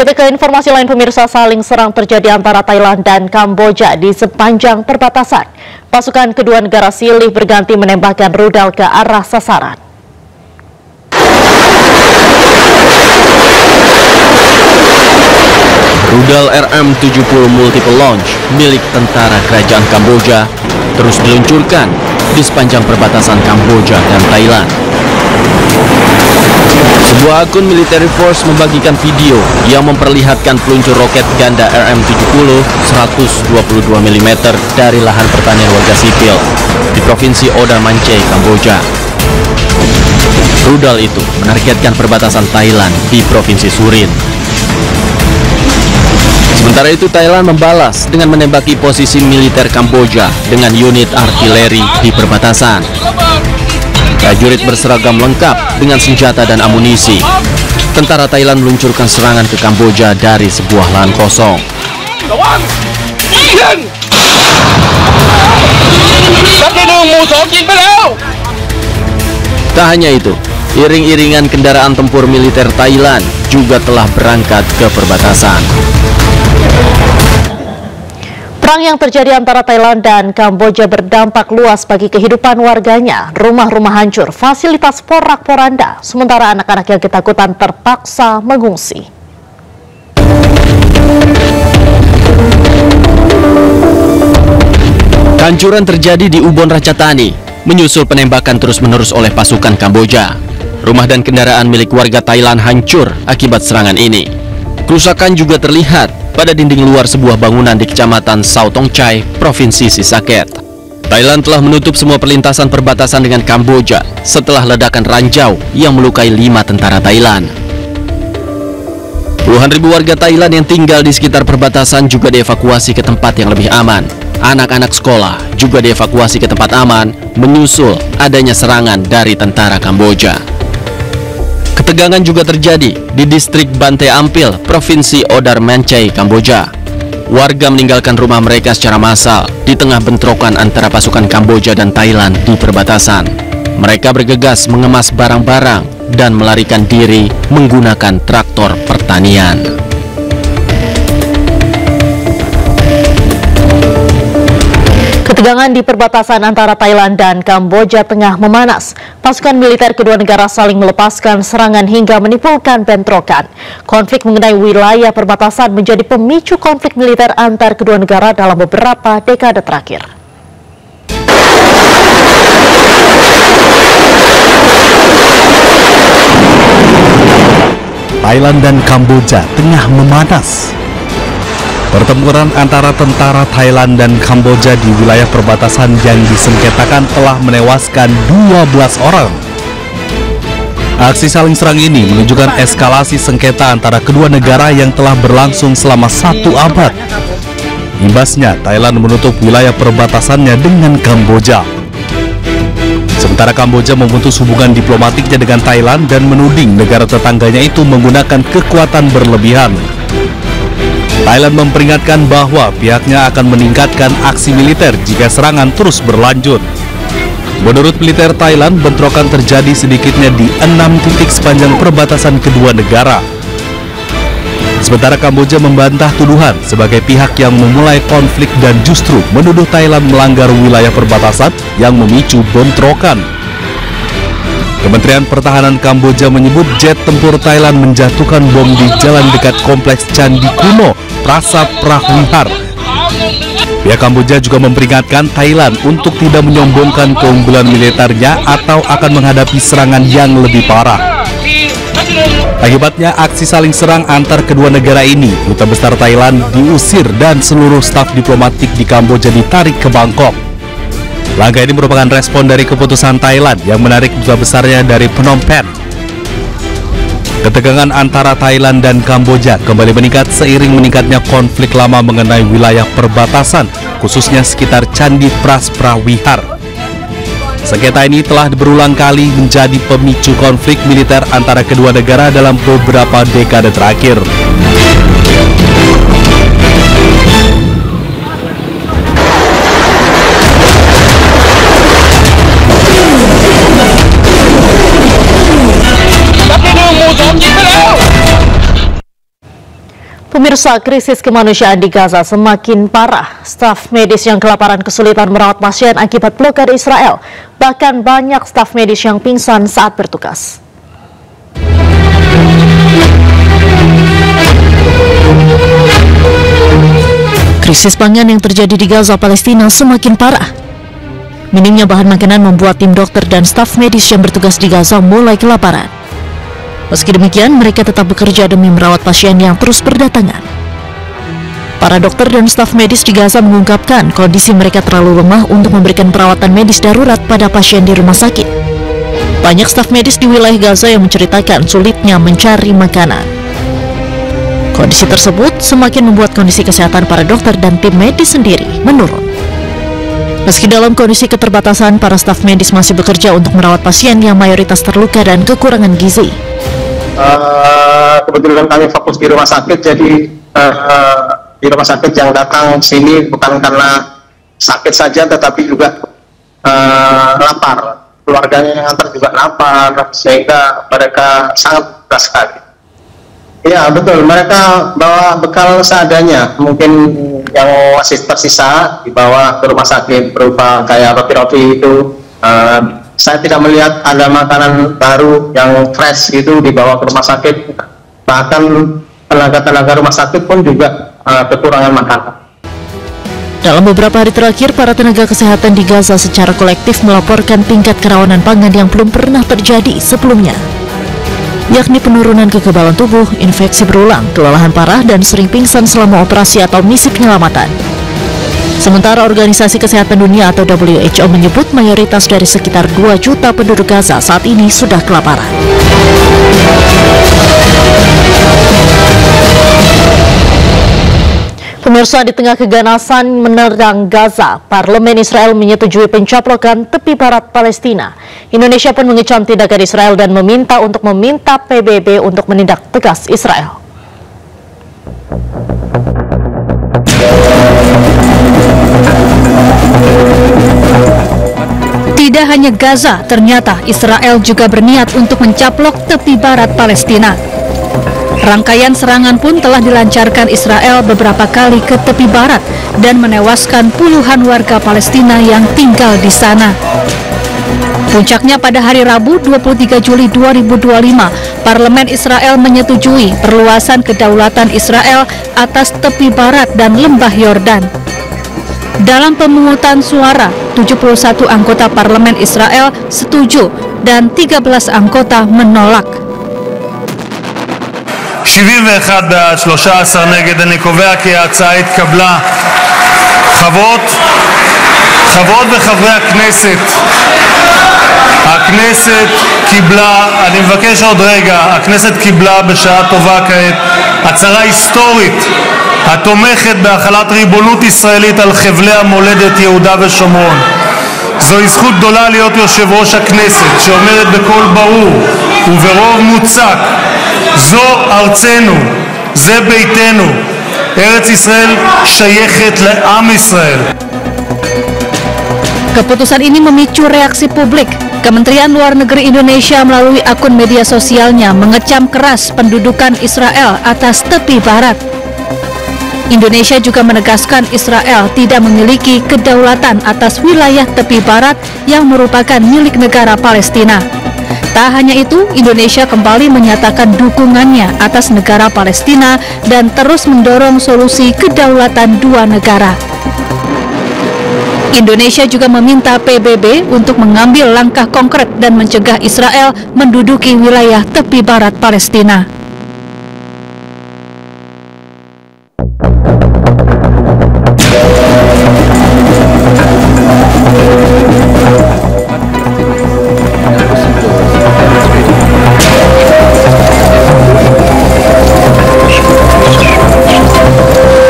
Kita ke informasi lain, pemirsa. Saling serang terjadi antara Thailand dan Kamboja di sepanjang perbatasan. Pasukan kedua negara silih berganti menembakkan rudal ke arah sasaran. Rudal RM-70 multiple launch milik tentara kerajaan Kamboja terus diluncurkan di sepanjang perbatasan Kamboja dan Thailand. Sebuah akun military force membagikan video yang memperlihatkan peluncur roket ganda RM-70 122 mm dari lahan pertanian warga sipil di Provinsi Oda Manche, Kamboja. Rudal itu menargetkan perbatasan Thailand di Provinsi Surin. Sementara itu, Thailand membalas dengan menembaki posisi militer Kamboja dengan unit artileri di perbatasan. Prajurit berseragam lengkap dengan senjata dan amunisi. Tentara Thailand meluncurkan serangan ke Kamboja dari sebuah lahan kosong. Tak hanya itu, iring-iringan kendaraan tempur militer Thailand juga telah berangkat ke perbatasan. Perang yang terjadi antara Thailand dan Kamboja berdampak luas bagi kehidupan warganya. Rumah-rumah hancur, fasilitas porak-poranda, sementara anak-anak yang ketakutan terpaksa mengungsi. Kehancuran terjadi di Ubon Ratchathani, menyusul penembakan terus-menerus oleh pasukan Kamboja. Rumah dan kendaraan milik warga Thailand hancur akibat serangan ini. Kerusakan juga terlihat pada dinding luar sebuah bangunan di Kecamatan Sao Tong Chai, Provinsi Sisaket. Thailand telah menutup semua perlintasan perbatasan dengan Kamboja setelah ledakan ranjau yang melukai 5 tentara Thailand. Puluhan ribu warga Thailand yang tinggal di sekitar perbatasan juga dievakuasi ke tempat yang lebih aman. Anak-anak sekolah juga dievakuasi ke tempat aman menyusul adanya serangan dari tentara Kamboja. Ketegangan juga terjadi di distrik Banteay Ampil, Provinsi Odar Manche, Kamboja. Warga meninggalkan rumah mereka secara massal di tengah bentrokan antara pasukan Kamboja dan Thailand di perbatasan. Mereka bergegas mengemas barang-barang dan melarikan diri menggunakan traktor pertanian. Ketegangan di perbatasan antara Thailand dan Kamboja tengah memanas. Pasukan militer kedua negara saling melepaskan serangan hingga menimbulkan bentrokan. Konflik mengenai wilayah perbatasan menjadi pemicu konflik militer antar kedua negara dalam beberapa dekade terakhir. Thailand dan Kamboja tengah memanas. Pertempuran antara tentara Thailand dan Kamboja di wilayah perbatasan yang disengketakan telah menewaskan 12 orang. Aksi saling serang ini menunjukkan eskalasi sengketa antara kedua negara yang telah berlangsung selama 1 abad. Imbasnya, Thailand menutup wilayah perbatasannya dengan Kamboja. Sementara Kamboja memutus hubungan diplomatiknya dengan Thailand dan menuding negara tetangganya itu menggunakan kekuatan berlebihan. Thailand memperingatkan bahwa pihaknya akan meningkatkan aksi militer jika serangan terus berlanjut. Menurut militer Thailand, bentrokan terjadi sedikitnya di 6 titik sepanjang perbatasan kedua negara. Sementara Kamboja membantah tuduhan sebagai pihak yang memulai konflik dan justru menuduh Thailand melanggar wilayah perbatasan yang memicu bentrokan. Kementerian Pertahanan Kamboja menyebut jet tempur Thailand menjatuhkan bom di jalan dekat kompleks Candi Kuno, Prasat Prawihar. Pihak Kamboja juga memperingatkan Thailand untuk tidak menyombongkan keunggulan militernya atau akan menghadapi serangan yang lebih parah. Akibatnya aksi saling serang antar kedua negara ini, Duta Besar Thailand diusir dan seluruh staf diplomatik di Kamboja ditarik ke Bangkok. Langkah ini merupakan respon dari keputusan Thailand yang menarik duta besarnya dari Phnom Penh. Ketegangan antara Thailand dan Kamboja kembali meningkat seiring meningkatnya konflik lama mengenai wilayah perbatasan, khususnya sekitar Candi Pras Prawihar. Sengketa ini telah berulang kali menjadi pemicu konflik militer antara kedua negara dalam beberapa dekade terakhir. Pemirsa, krisis kemanusiaan di Gaza semakin parah. Staf medis yang kelaparan kesulitan merawat pasien akibat blokade Israel. Bahkan banyak staf medis yang pingsan saat bertugas. Krisis pangan yang terjadi di Gaza, Palestina semakin parah. Minimnya bahan makanan membuat tim dokter dan staf medis yang bertugas di Gaza mulai kelaparan. Meski demikian, mereka tetap bekerja demi merawat pasien yang terus berdatangan. Para dokter dan staf medis di Gaza mengungkapkan kondisi mereka terlalu lemah untuk memberikan perawatan medis darurat pada pasien di rumah sakit. Banyak staf medis di wilayah Gaza yang menceritakan sulitnya mencari makanan. Kondisi tersebut semakin membuat kondisi kesehatan para dokter dan tim medis sendiri menurun. Meski dalam kondisi keterbatasan, para staf medis masih bekerja untuk merawat pasien yang mayoritas terluka dan kekurangan gizi. Kebetulan kami fokus di rumah sakit, jadi di rumah sakit yang datang sini bukan karena sakit saja, tetapi juga lapar. Keluarganya yang antar juga lapar, sehingga mereka sangat berat sekali. Ya betul, mereka bawa bekal seadanya, mungkin yang masih tersisa dibawa ke rumah sakit berupa kayak roti-roti itu. Saya tidak melihat ada makanan baru yang fresh gitu dibawa ke rumah sakit. Bahkan tenaga-tenaga rumah sakit pun juga kekurangan makanan. Dalam beberapa hari terakhir, para tenaga kesehatan di Gaza secara kolektif melaporkan tingkat kerawanan pangan yang belum pernah terjadi sebelumnya, yakni penurunan kekebalan tubuh, infeksi berulang, kelelahan parah, dan sering pingsan selama operasi atau misi penyelamatan. Sementara Organisasi Kesehatan Dunia atau WHO menyebut mayoritas dari sekitar 2 juta penduduk Gaza saat ini sudah kelaparan. Pemirsa, di tengah keganasan menerjang Gaza, Parlemen Israel menyetujui pencaplokan tepi barat Palestina. Indonesia pun mengecam tindakan Israel dan meminta PBB untuk menindak tegas Israel. Tidak hanya Gaza, ternyata Israel juga berniat untuk mencaplok tepi barat Palestina. Rangkaian serangan pun telah dilancarkan Israel beberapa kali ke tepi barat dan menewaskan puluhan warga Palestina yang tinggal di sana. Puncaknya pada hari Rabu 23 Juli 2025, Parlemen Israel menyetujui perluasan kedaulatan Israel atas tepi barat dan lembah Yordan. Dalam pemungutan suara, 71 anggota Parlemen Israel setuju dan 13 anggota menolak. 71 בעד, 13 נגד. אני קובע כי ההצעה התקבלה. חברות וחברי הכנסת, הכנסת קיבלה, אני מבקש עוד רגע, הכנסת קיבלה בשעה טובה כעת הצהרה היסטורית התומכת בהחלת ריבונות ישראלית על חבלי המולדת יהודה ושומרון. זוהי זכות גדולה להיות יושב ראש הכנסת שאומרת בקול ברור וברוב מוצק, זו ארצנו, זה ביתנו, ארץ ישראל שייכת לעם ישראל. Keputusan ini memicu reaksi publik. Kementerian Luar Negeri Indonesia melalui akun media sosialnya mengecam keras pendudukan Israel atas tepi barat. Indonesia juga menegaskan Israel tidak memiliki kedaulatan atas wilayah tepi barat yang merupakan milik negara Palestina. Tak hanya itu, Indonesia kembali menyatakan dukungannya atas negara Palestina dan terus mendorong solusi kedaulatan dua negara. Indonesia juga meminta PBB untuk mengambil langkah konkret dan mencegah Israel menduduki wilayah tepi barat Palestina.